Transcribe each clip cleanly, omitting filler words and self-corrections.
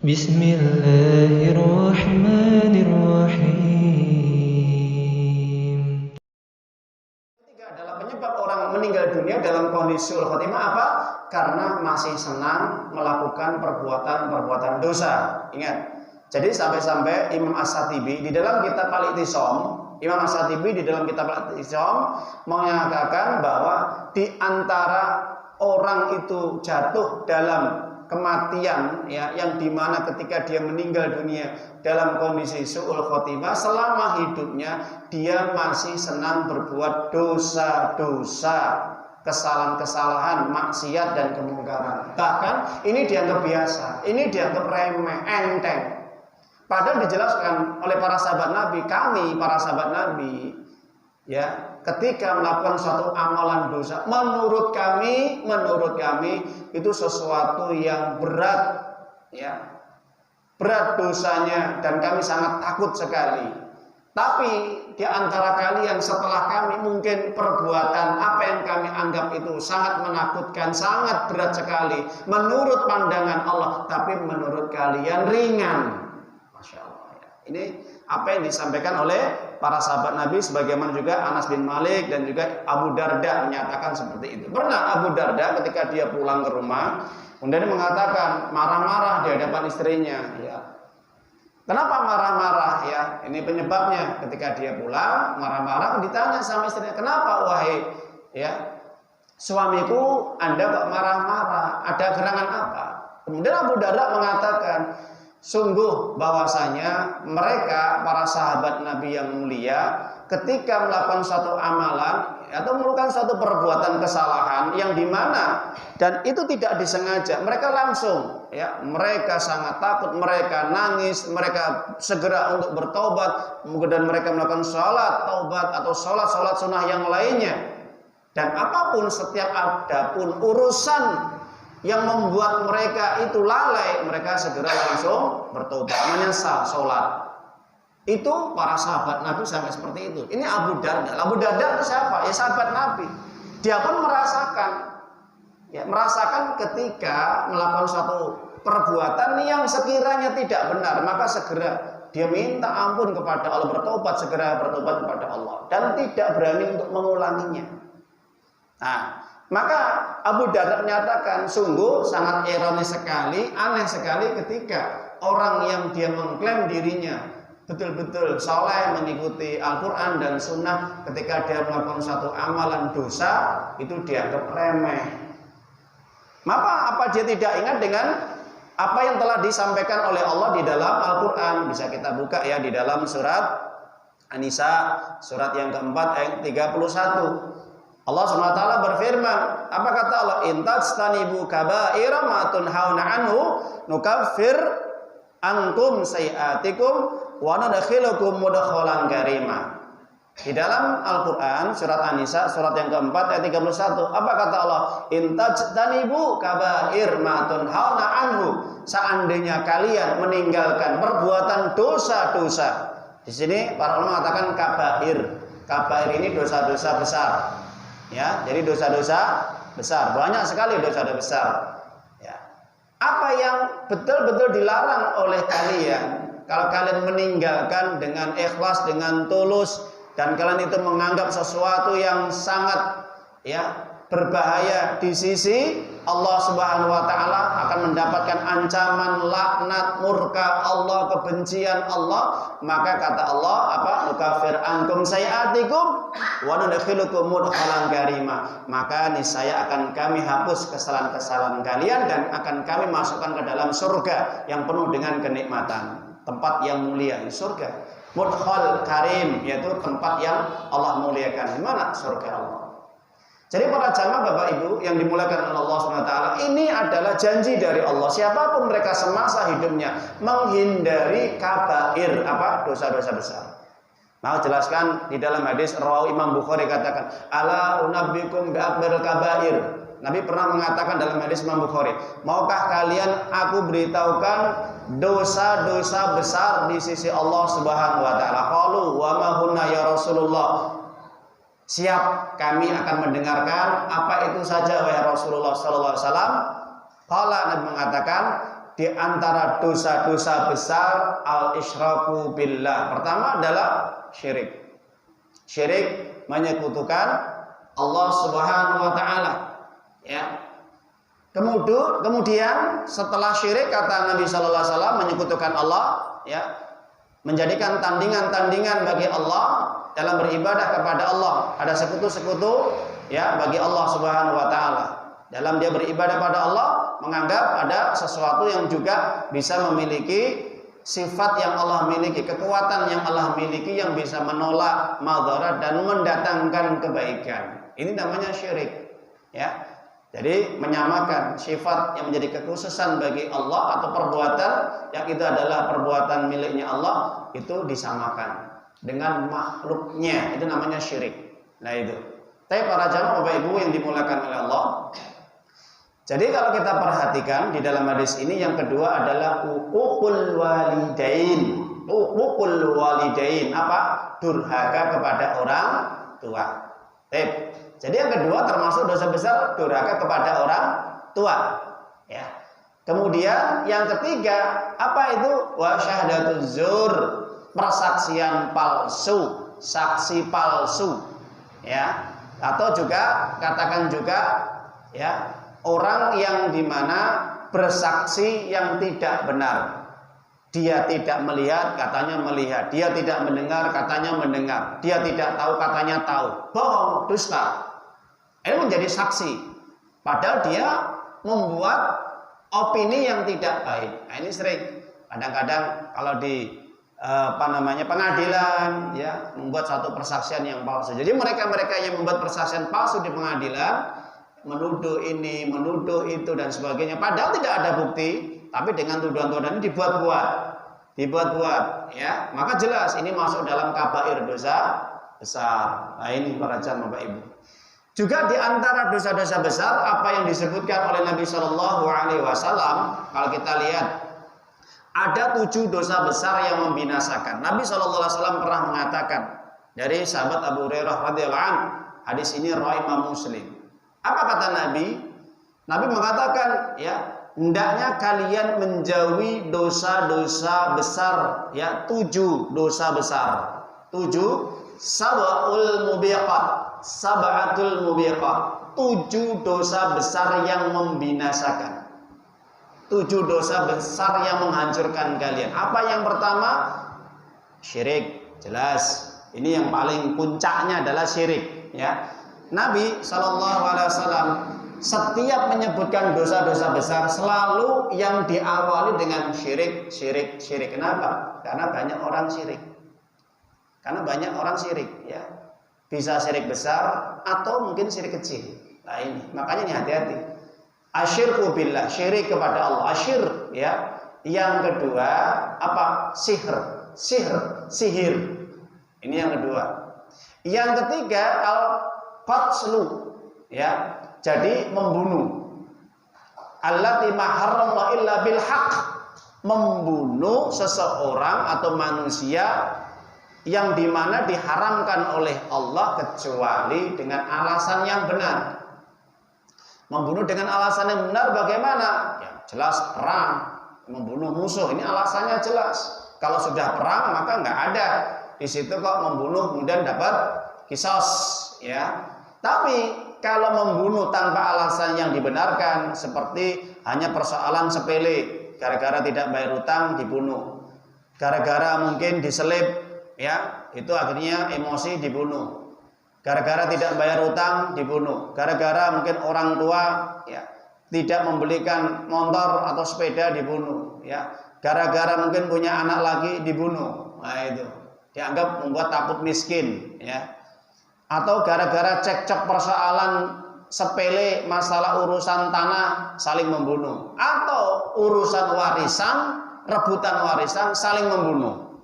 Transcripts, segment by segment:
Bismillahirrahmanirrahim. Ketiga adalah penyebab orang meninggal dunia dalam kondisi su'ul khotimah apa? Karena masih senang melakukan perbuatan-perbuatan dosa. Ingat. Jadi sampai-sampai Imam As-Shatibi di dalam kitab Al-I'tisam, mengatakan bahwa di antara orang itu jatuh dalam kematian ya, yang dimana ketika dia meninggal dunia dalam kondisi su'ul khotimah, selama hidupnya dia masih senang berbuat dosa-dosa, kesalahan-kesalahan, maksiat dan kemungkaran. Bahkan ini dianggap biasa, ini dianggap remeh, enteng. Padahal dijelaskan oleh para sahabat Nabi, kami para sahabat Nabi ya, ketika melakukan suatu amalan dosa, menurut kami itu sesuatu yang berat ya, berat dosanya, dan kami sangat takut sekali. Tapi di antara kalian setelah kami mungkin perbuatan apa yang kami anggap itu sangat menakutkan, sangat berat sekali menurut pandangan Allah, tapi menurut kalian ringan. Masya Allah ya. Ini apa yang disampaikan oleh para sahabat Nabi, sebagaimana juga Anas bin Malik dan juga Abu Darda menyatakan seperti itu. Pernah Abu Darda ketika dia pulang ke rumah, kemudian mengatakan marah-marah di hadapan istrinya ya. Kenapa marah-marah ya? Ini penyebabnya, ketika dia pulang marah-marah, ditanya sama istrinya, "Kenapa wahai ya suamiku, Anda kok marah-marah? Ada gerangan apa?" Kemudian Abu Darda mengatakan, sungguh bahwasanya mereka para sahabat Nabi yang mulia ketika melakukan suatu amalan atau melakukan suatu perbuatan kesalahan yang dimana dan itu tidak disengaja, mereka langsung ya, mereka sangat takut, mereka nangis, mereka segera untuk bertobat, kemudian mereka melakukan sholat taubat atau sholat sunnah yang lainnya, dan apapun setiap adapun urusan yang membuat mereka itu lalai, mereka segera langsung bertobat, menyesal sholat. Itu para sahabat Nabi sampai seperti itu. Ini Abu Darda. Abu Darda itu siapa? Ya sahabat Nabi. Dia pun merasakan ketika melakukan suatu perbuatan yang sekiranya tidak benar, maka segera dia minta ampun kepada Allah, segera bertobat kepada Allah, dan tidak berani untuk mengulanginya. Nah, maka Abu Darda menyatakan, sungguh sangat ironis sekali, aneh sekali ketika orang yang dia mengklaim dirinya betul-betul soleh mengikuti Al-Quran dan Sunnah, ketika dia melakukan satu amalan dosa itu dianggap remeh. Maka apa dia tidak ingat dengan apa yang telah disampaikan oleh Allah di dalam Al-Quran? Bisa kita buka ya di dalam surat An-Nisa, surat yang keempat ayat 31. Allah SWT berfirman, apa kata Allah? In tajtanibu kaba'ira ma tunhauna anhu nukaffir ankum sayi'atikum wa nudkhilukum mudkhalan karima. Di dalam Al-Qur'an surat An-Nisa surat yang keempat ayat 31, apa kata Allah? In tajtanibu kaba'ir ma tunhauna anhu. Seandainya kalian meninggalkan perbuatan dosa-dosa. Di sini para ulama mengatakan kaba'ir. Kaba'ir ini dosa-dosa besar. Ya, jadi dosa-dosa besar, banyak sekali dosa-dosa besar. Ya. Apa yang betul-betul dilarang oleh kalian, kalau kalian meninggalkan dengan ikhlas, dengan tulus, dan kalian itu menganggap sesuatu yang sangat ya berbahaya di sisi Allah Subhanahu wa taala, akan mendapatkan ancaman, laknat, murka Allah, kebencian Allah, maka kata Allah apa? Nukafir ankum sayiatikum wa nudkhilukum mudkhalan karima. Maka niscaya akan kami hapus kesalahan-kesalahan kalian dan akan kami masukkan ke dalam surga yang penuh dengan kenikmatan, tempat yang mulia, surga. Mudkhal karim, yaitu tempat yang Allah muliakan. Di mana? Surga Allah. Jadi para jamaah Bapak Ibu yang dimuliakan oleh Allah SWT, ini adalah janji dari Allah. Siapapun mereka semasa hidupnya menghindari kabair, apa? Dosa-dosa besar. Mau jelaskan di dalam hadis rawi Imam Bukhari katakan, ala unabbikum bi akbaril kabair. Nabi pernah mengatakan dalam hadis Imam Bukhari, maukah kalian aku beritahukan dosa-dosa besar di sisi Allah Subhanahu wa taala? Qalu wa ma hunna ya Rasulullah. Siap, kami akan mendengarkan apa itu saja wahai Rasulullah sallallahu alaihi wasallam. Qala, Nabi mengatakan, di antara dosa-dosa besar al-isyraku billah. Pertama adalah syirik. Syirik menyekutukan Allah Subhanahu wa taala. Ya. Kemudian setelah syirik, kata Nabi sallallahu alaihi wasallam, menyekutukan Allah, ya. Menjadikan tandingan-tandingan bagi Allah dalam beribadah kepada Allah. Ada sekutu-sekutu ya bagi Allah Subhanahu wa taala. Dalam dia beribadah pada Allah, menganggap ada sesuatu yang juga bisa memiliki sifat yang Allah miliki, kekuatan yang Allah miliki yang bisa menolak madarat dan mendatangkan kebaikan. Ini namanya syirik. Ya. Jadi menyamakan sifat yang menjadi kekhususan bagi Allah atau perbuatan yang itu adalah perbuatan miliknya Allah, itu disamakan dengan makhluknya. Itu namanya syirik. Nah itu. Tapi para jamaah Bapak Ibu yang dimuliakan oleh Allah, jadi kalau kita perhatikan di dalam hadis ini, yang kedua adalah uququl walidain. Uququl walidain apa? Durhaka kepada orang tua. Jadi yang kedua termasuk dosa besar durhaka kepada orang tua. Ya. Kemudian yang ketiga apa itu? Wa syahadatuz zur, persaksian palsu, saksi palsu. Ya. Atau juga katakan juga ya, orang yang dimana bersaksi yang tidak benar. Dia tidak melihat, katanya melihat. Dia tidak mendengar, katanya mendengar. Dia tidak tahu, katanya tahu. Bohong, dusta. Ini menjadi saksi. Padahal dia membuat opini yang tidak baik. Nah, ini sering. Kadang-kadang kalau di pengadilan ya, membuat satu persaksian yang palsu. Jadi mereka-mereka yang membuat persaksian palsu di pengadilan, menuduh ini, menuduh itu dan sebagainya, padahal tidak ada bukti, tapi dengan tuduhan-tuduhan ini dibuat-buat, ya, maka jelas ini masuk dalam kabair, dosa besar. Nah ini para jamaah Bapak Ibu. Juga di antara dosa-dosa besar apa yang disebutkan oleh Nabi Shallallahu Alaihi Wasallam, kalau kita lihat ada 7 dosa besar yang membinasakan. Nabi Shallallahu Alaihi Wasallam pernah mengatakan dari sahabat Abu Hurairah radhiyallahu anhu, hadis ini riwayat Imam Muslim. Apa kata Nabi? Nabi mengatakan, ya, hendaknya kalian menjauhi dosa-dosa besar, ya, 7 dosa besar. 7 sab'atul mubiqat. 7 dosa besar yang membinasakan. 7 dosa besar yang menghancurkan kalian. Apa yang pertama? Syirik, jelas. Ini yang paling puncaknya adalah syirik, ya. Nabi SAW setiap menyebutkan dosa-dosa besar selalu yang diawali dengan syirik. Kenapa? Karena banyak orang syirik. Ya. Bisa syirik besar atau mungkin syirik kecil. Nah ini, makanya ini hati-hati. Asyirku billah, syirik kepada Allah. Asyir, ya. Yang kedua apa? Sihir. Ini yang kedua. Yang ketiga al-qatlu, ya. Jadi membunuh. Allati ma harrama illa bil haqq. Membunuh seseorang atau manusia yang dimana diharamkan oleh Allah kecuali dengan alasan yang benar. Membunuh dengan alasan yang benar bagaimana? Ya, jelas perang, membunuh musuh, ini alasannya jelas. Kalau sudah perang maka nggak ada di situ kok membunuh kemudian dapat kisos, ya. Tapi kalau membunuh tanpa alasan yang dibenarkan, seperti hanya persoalan sepele, gara-gara tidak bayar utang dibunuh, gara-gara mungkin diselip, ya, itu akhirnya emosi dibunuh. Gara-gara tidak bayar utang dibunuh. Gara-gara mungkin orang tua, ya, tidak membelikan motor atau sepeda dibunuh, ya. Gara-gara mungkin punya anak lagi dibunuh. Nah itu dianggap membuat takut miskin, ya. Atau gara-gara cekcok persoalan sepele masalah urusan tanah saling membunuh, atau urusan warisan, rebutan warisan saling membunuh.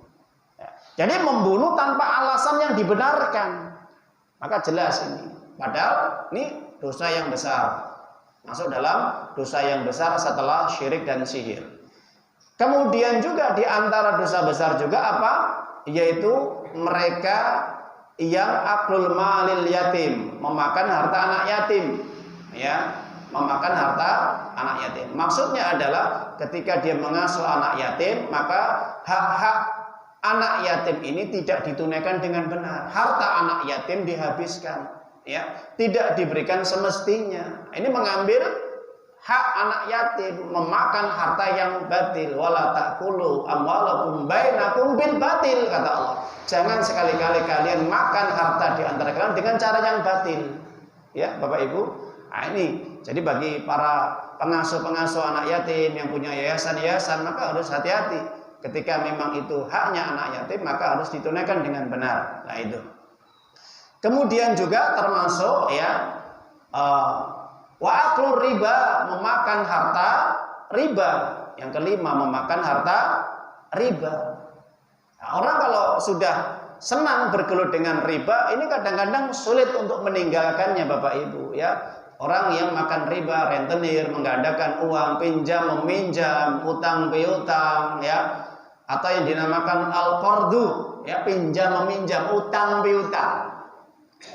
Jadi membunuh tanpa alasan yang dibenarkan, maka jelas ini. Padahal ini dosa yang besar, masuk dalam dosa yang besar setelah syirik dan sihir. Kemudian juga di antara dosa besar juga apa? Yaitu mereka yang aklul malil yatim, memakan harta anak yatim, ya. memakan harta anak yatim. Maksudnya adalah ketika dia mengasuh anak yatim, maka hak-hak anak yatim ini tidak ditunaikan dengan benar. Harta anak yatim dihabiskan, ya, tidak diberikan semestinya. Ini mengambil hak anak yatim, memakan harta yang batil. Wala ta'kulu amwalakum bainakum bil batil, kata Allah. Jangan sekali-kali kalian makan harta di antara kalian dengan cara yang batil. Ya, Bapak Ibu. Nah, ini jadi bagi para pengasuh-pengasuh anak yatim yang punya yayasan-yayasan, maka harus hati-hati. Ketika memang itu haknya anak yatim, maka harus ditunaikan dengan benar. Nah, itu. Kemudian juga termasuk ya wa aklur riba, memakan harta riba. Yang kelima, memakan harta riba. Nah, orang kalau sudah senang bergelut dengan riba, ini kadang-kadang sulit untuk meninggalkannya, Bapak Ibu, ya. Orang yang makan riba, rentenir, menggandakan uang, pinjam meminjam, utang piutang, ya, atau yang dinamakan al-qardu, ya, pinjam meminjam, utang piutang.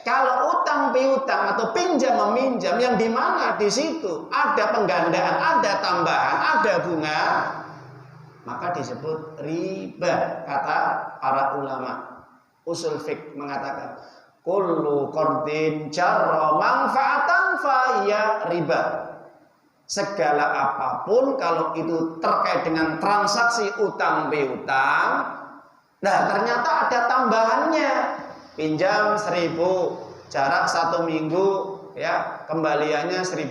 Kalau utang piutang atau pinjam meminjam yang di mana di situ ada penggandaan, ada tambahan, ada bunga, maka disebut riba. Kata para ulama usul fiqh mengatakan kullu qardin jarra manfaatan fa ya riba. Segala apapun kalau itu terkait dengan transaksi utang piutang, nah ternyata ada tambahannya. Pinjam 1.000, jarak 1 minggu, ya, kembaliannya 1.500.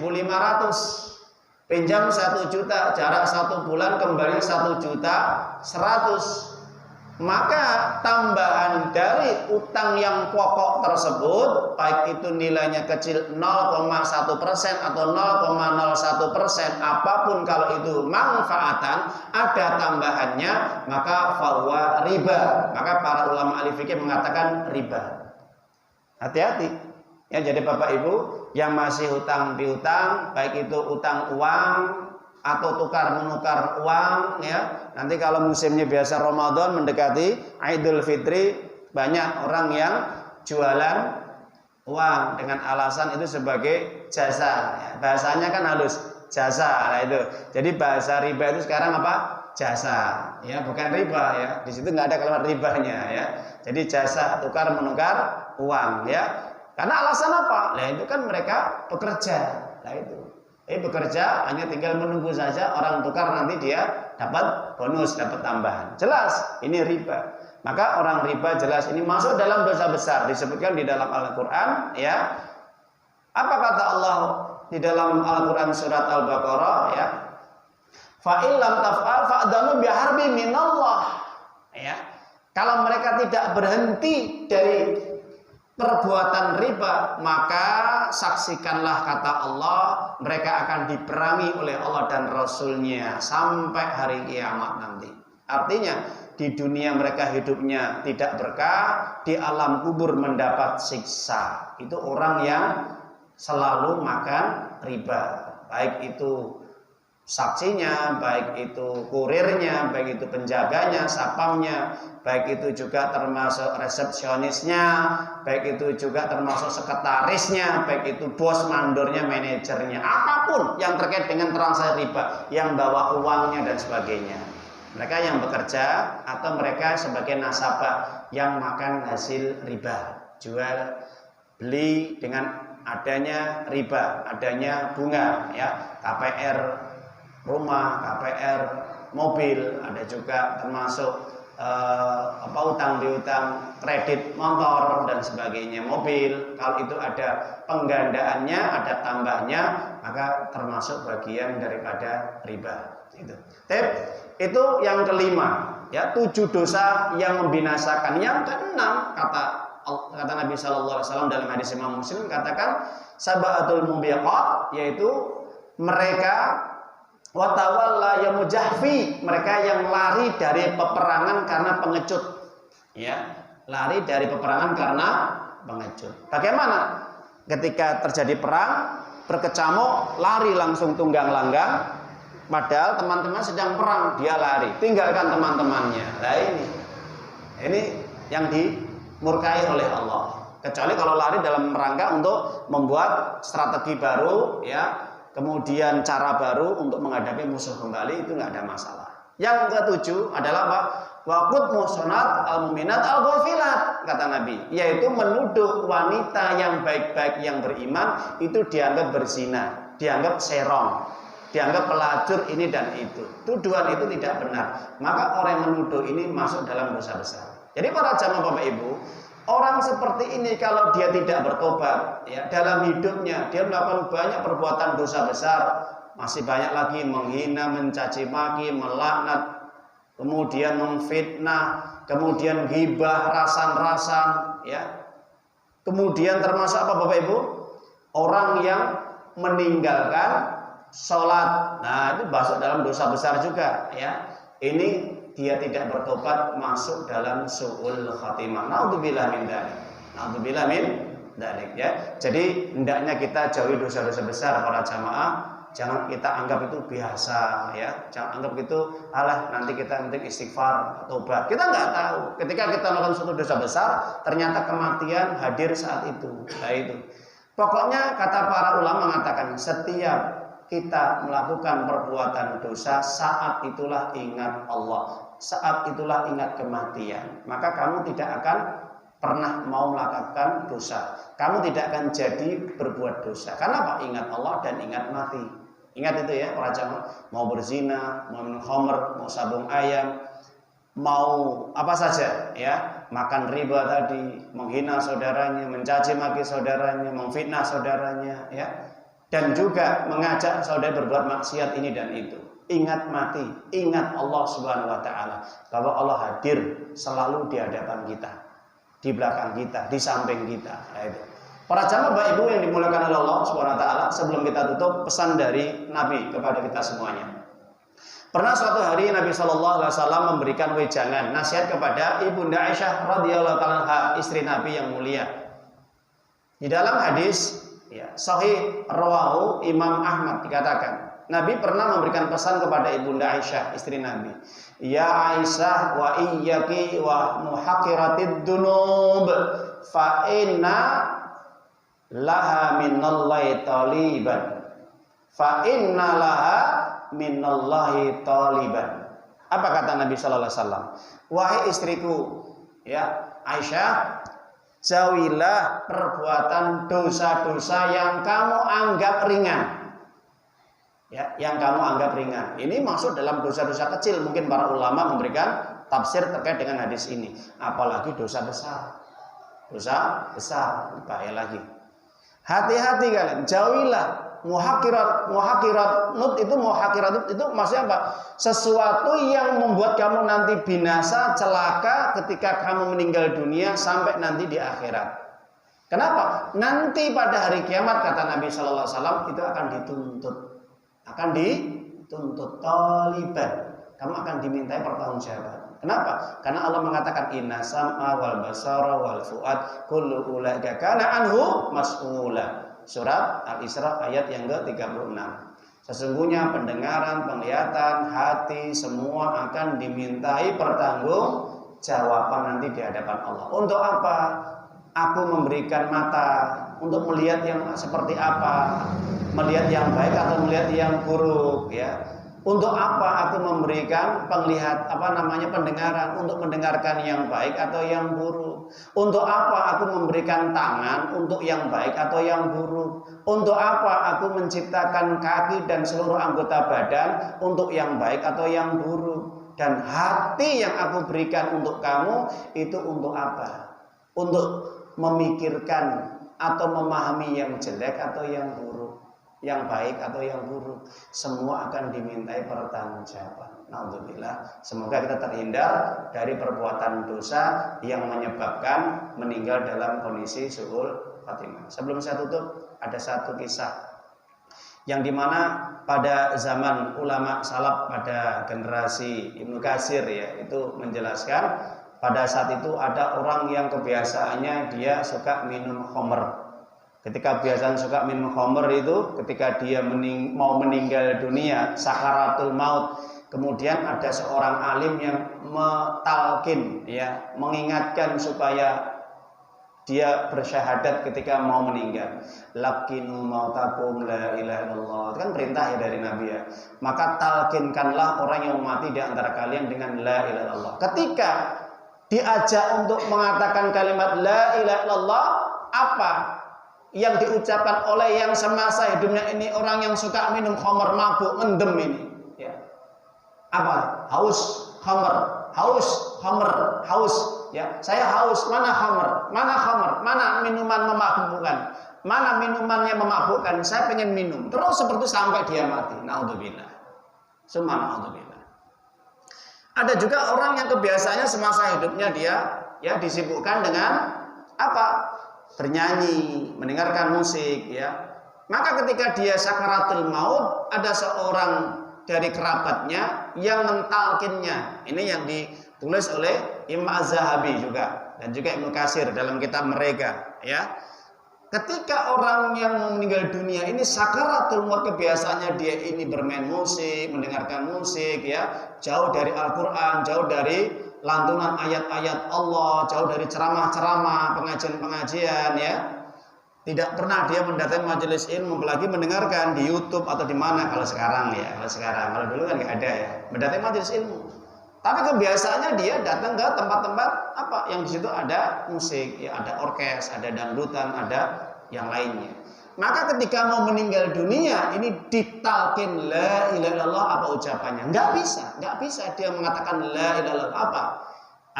Pinjam 1 juta, jarak 1 bulan, kembali 1.100.000. Maka tambahan dari utang yang pokok tersebut, baik itu nilainya kecil 0,1% atau 0,01%, apapun kalau itu manfaatan, ada tambahannya, maka fahuwa riba. Maka para ulama ahli fikih mengatakan riba. Hati-hati. Ya, jadi Bapak Ibu yang masih hutang piutang, baik itu utang uang atau tukar menukar uang, ya. Nanti kalau musimnya biasa Ramadan mendekati Idul Fitri, banyak orang yang jualan uang dengan alasan itu sebagai jasa. Ya, bahasanya kan halus, jasa. Nah, itu. Jadi bahasa riba itu sekarang apa? Jasa. Ya, bukan riba, ya. Di situ nggak ada kalimat ribanya, ya. Jadi jasa, tukar menukar uang, ya. Karena alasan apa? Nah, itu kan mereka bekerja. Nah, itu. Bekerja hanya tinggal menunggu saja orang tukar, nanti dia dapat bonus, dapat tambahan. Jelas ini riba. Maka orang riba jelas ini masuk dalam dosa besar, disebutkan di dalam Al-Qur'an, ya. Apa kata Allah di dalam Al-Qur'an surat Al-Baqarah, ya? Fa in lam taf'al fa'danu biharbi minallah. Ya. Kalau mereka tidak berhenti dari perbuatan riba, maka saksikanlah, kata Allah, mereka akan diperangi oleh Allah dan Rasulnya sampai hari kiamat nanti. Artinya di dunia mereka hidupnya tidak berkah, di alam kubur mendapat siksa. Itu orang yang selalu makan riba, baik itu saksinya, baik itu kurirnya, baik itu penjaganya, sapamnya, baik itu juga termasuk resepsionisnya, baik itu juga termasuk sekretarisnya, baik itu bos mandornya, manajernya, apapun yang terkait dengan transaksi riba, yang bawa uangnya dan sebagainya. Mereka yang bekerja atau mereka sebagai nasabah yang makan hasil riba, jual beli dengan adanya riba, adanya bunga, ya, KPR rumah, KPR mobil, ada juga termasuk utang piutang, kredit motor dan sebagainya, mobil. Kalau itu ada penggandaannya, ada tambahnya, maka termasuk bagian daripada riba. Itu yang kelima, ya, 7 dosa yang membinasakan. Yang keenam, kata Nabi Shallallahu Alaihi Wasallam dalam hadis Imam Muslim, katakan sab'atul mubiqat, yaitu mereka watawalla yamujahfi, mereka yang lari dari peperangan karena pengecut, ya, lari dari peperangan karena pengecut. Bagaimana ketika terjadi perang, berkecamuk, lari langsung tunggang langgang, padahal teman-teman sedang perang, dia lari, tinggalkan teman-temannya. Nah, ini yang dimurkai oleh Allah. Kecuali kalau lari dalam rangka untuk membuat strategi baru, ya, kemudian cara baru untuk menghadapi musuh kembali, itu nggak ada masalah. Yang ketujuh adalah apa? Waqud muhsanat al-mu'minat al-ghafilat, kata Nabi, yaitu menuduh wanita yang baik-baik yang beriman itu dianggap berzina, dianggap serong, dianggap pelacur ini dan itu. Tuduhan itu tidak benar. Maka orang yang menuduh ini masuk dalam dosa besar. Jadi para jamaah Bapak Ibu, orang seperti ini kalau dia tidak bertobat, ya, dalam hidupnya dia melakukan banyak perbuatan dosa besar, masih banyak lagi menghina, mencaci maki, melaknat, kemudian memfitnah, kemudian ghibah, rasan-rasan, ya. Kemudian termasuk apa Bapak Ibu? Orang yang meninggalkan sholat, nah itu masuk dalam dosa besar juga, ya. Ini dia tidak bertobat, masuk dalam su'ul khatimah. Naudzubillah min dzalik. Naudzubillah min dzalik, ya. Jadi hendaknya kita jauhi dosa-dosa besar para jamaah. Jangan kita anggap itu biasa, ya. Jangan anggap itu alah nanti kita penting istighfar, tobat. Kita nggak tahu. Ketika kita melakukan suatu dosa besar, ternyata kematian hadir saat itu. Nah itu. Pokoknya kata para ulama mengatakan setiap kita melakukan perbuatan dosa, saat itulah ingat Allah, saat itulah ingat kematian. Maka kamu tidak akan pernah mau melakukan dosa. Kamu tidak akan jadi berbuat dosa. Karena apa? Ingat Allah dan ingat mati. Ingat itu ya para jamaah. Mau berzina, mau minum khamr, mau sabung ayam, mau apa saja, ya, makan riba tadi, menghina saudaranya, mencaci maki saudaranya, memfitnah saudaranya, ya. Dan juga mengajak saudara berbuat maksiat ini dan itu. Ingat mati, ingat Allah Subhanahu wa taala, bahwa Allah hadir selalu di hadapan kita, di belakang kita, di samping kita. Nah, itu. Para jamaah Bapak Ibu yang dimuliakan oleh Allah Subhanahu wa taala, sebelum kita tutup, pesan dari Nabi kepada kita semuanya. Pernah suatu hari Nabi Shallallahu alaihi wasallam memberikan wejangan, nasihat kepada Ibunda Aisyah radhiyallahu taala, istri Nabi yang mulia. Di dalam hadis, ya, Sahih rawahu Imam Ahmad, dikatakan Nabi pernah memberikan pesan kepada Ibunda Aisyah, istri Nabi. Ya Aisyah, wa iyyaki wa muhaqqiratid dunub, fa inna laha minallahi taliban, fa inna laha minallahi taliban. Apa kata Nabi sallallahu alaihi wasallam? Wahai istriku, ya Aisyah, jauhilah perbuatan dosa-dosa yang kamu anggap ringan. Ya, yang kamu anggap ringan. Ini masuk dalam dosa-dosa kecil. Mungkin para ulama memberikan tafsir terkait dengan hadis ini. Apalagi dosa besar. Dosa besar, bahaya lagi. Hati-hati kalian, jauhilah muhaqirat nut itu maksudnya apa? Sesuatu yang membuat kamu nanti binasa, celaka ketika kamu meninggal dunia sampai nanti di akhirat. Kenapa? Nanti pada hari kiamat kata Nabi sallallahu alaihi wasallam itu akan dituntut taliban. Kamu akan dimintai pertanggungjawaban. Kenapa? Karena Allah mengatakan inna sam'a wal basara wal fuad kullu ulaika kana anhu mas'ula. Surat Al-Isra ayat yang ke-36. Sesungguhnya pendengaran, penglihatan, hati semua akan dimintai pertanggungjawaban nanti di hadapan Allah. Untuk apa? Aku memberikan mata untuk melihat yang seperti apa, melihat yang baik atau melihat yang buruk, ya. Untuk apa aku memberikan pendengaran untuk mendengarkan yang baik atau yang buruk? Untuk apa aku memberikan tangan untuk yang baik atau yang buruk? Untuk apa aku menciptakan kaki dan seluruh anggota badan untuk yang baik atau yang buruk? Dan hati yang aku berikan untuk kamu itu untuk apa? Untuk memikirkan atau memahami yang jelek atau yang buruk, yang baik atau yang buruk, semua akan dimintai pertanggungjawaban. Naudzubillah. Semoga kita terhindar dari perbuatan dosa yang menyebabkan meninggal dalam kondisi su'ul khatimah. Sebelum saya tutup, ada satu kisah yang dimana pada zaman ulama salaf pada generasi Ibnu Katsir, ya, itu menjelaskan pada saat itu ada orang yang kebiasaannya dia suka minum khamr. Ketika kebiasaan suka minum khamr itu, ketika dia mau meninggal dunia, sakaratul maut, kemudian ada seorang alim yang mentalkin, ya, mengingatkan supaya dia bersyahadat ketika mau meninggal. Lakinu mautakum la ilaha illallah. Itu kan perintah ya dari Nabi ya. Maka talkinkanlah orang yang mati di antara kalian dengan la ilaha illallah. Ketika diajak untuk mengatakan kalimat la ilaha illallah, apa yang diucapkan oleh yang semasa hidupnya ini orang yang suka minum khamar, mabuk, mendem ini ya. Apa? Haus, khamar, haus, khamar, haus. Ya, saya haus, mana khamar, mana minuman memabukkan, mana minumannya memabukkan, saya pengen minum. Terus seperti sampai dia mati. Naudzubillah. Summa naudzubillah. Ada juga orang yang kebiasaannya semasa hidupnya dia ya disibukkan dengan apa? Bernyanyi, mendengarkan musik ya. Maka ketika dia sakaratul maut, ada seorang dari kerabatnya yang mentalkinnya. Ini yang ditulis oleh Imam Az-Zahabi juga dan juga Ibnu Katsir dalam kitab mereka ya. Ketika orang yang meninggal dunia ini sakaratul maut, kebiasaannya dia ini bermain musik, mendengarkan musik ya, jauh dari Al-Qur'an, jauh dari lantunan ayat-ayat Allah, jauh dari ceramah-ceramah, pengajian-pengajian ya. Tidak pernah dia mendatangi majelis ilmu, apalagi mendengarkan di YouTube atau di mana kalau sekarang ya. Kalau dulu kan nggak ada ya, mendatangi majelis ilmu. Tapi kebiasaannya dia datang ke tempat-tempat apa yang di situ ada musik, ya ada orkes, ada dangdutan, ada yang lainnya. Maka ketika mau meninggal dunia ini ditalkin la ilaha illallah, apa ucapannya? Nggak bisa dia mengatakan la ilaha illallah apa?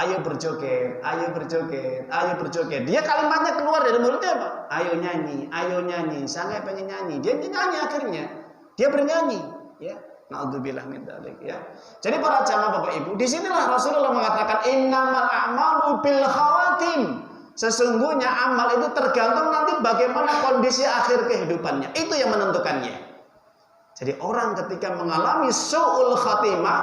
Ayo berjoget, ayo berjoget, ayo berjoget. Dia kalimatnya keluar dari mulutnya apa? Ayo nyanyi, saya pengen nyanyi. Dia nyanyi akhirnya, dia bernyanyi, ya. Naudzubillah min dzalik ya. Jadi para jamaah Bapak Ibu, disinilah Rasulullah mengatakan innamal a'malu bil khawatim. Sesungguhnya amal itu tergantung nanti bagaimana kondisi akhir kehidupannya. Itu yang menentukannya. Jadi orang ketika mengalami su'ul khatimah,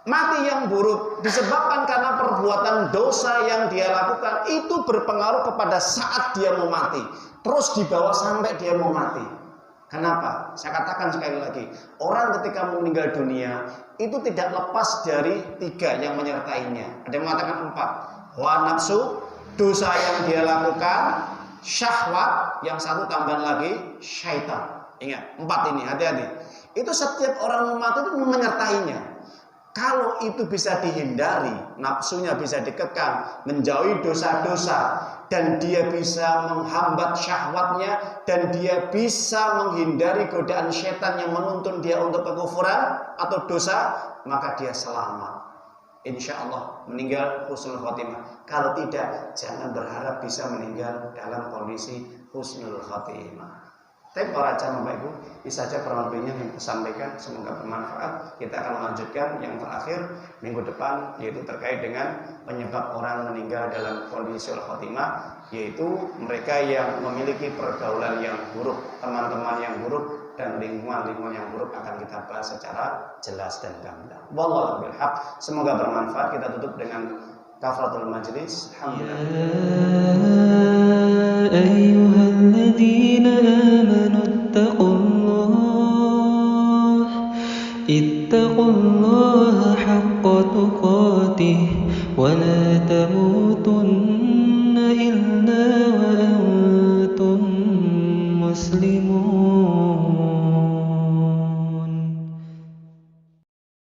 mati yang buruk disebabkan karena perbuatan dosa yang dia lakukan, itu berpengaruh kepada saat dia mau mati. Terus dibawa sampai dia mau mati. Kenapa? Saya katakan sekali lagi, orang ketika meninggal dunia itu tidak lepas dari 3 yang menyertainya. Ada yang mengatakan 4. Hawa nafsu, dosa yang dia lakukan, syahwat, yang 1 tambahan lagi syaitan. Ingat, 4 ini, hati-hati. Itu setiap orang mati itu menyertainya. Kalau itu bisa dihindari, nafsunya bisa dikekang, menjauhi dosa-dosa, dan dia bisa menghambat syahwatnya, dan dia bisa menghindari godaan setan yang menuntun dia untuk kekufuran atau dosa, maka dia selamat. Insya Allah meninggal husnul khotimah. Kalau tidak, jangan berharap bisa meninggal dalam kondisi husnul khotimah. Tapi para jamaah Bapak Ibu, ini saja kurang lebihnya yang saya sampaikan, semoga bermanfaat. Kita akan melanjutkan yang terakhir minggu depan, yaitu terkait dengan penyebab orang meninggal dalam kondisi khotimah, yaitu mereka yang memiliki pergaulan yang buruk, teman-teman yang buruk, dan lingkungan yang buruk akan kita bahas secara jelas dan gamblang. Wallahu a'lam bishawab. Semoga bermanfaat. Kita tutup dengan kafaratul majlis. ittaqullaha haqqa tuqatih wa la tamutunna illa wa antum muslimun.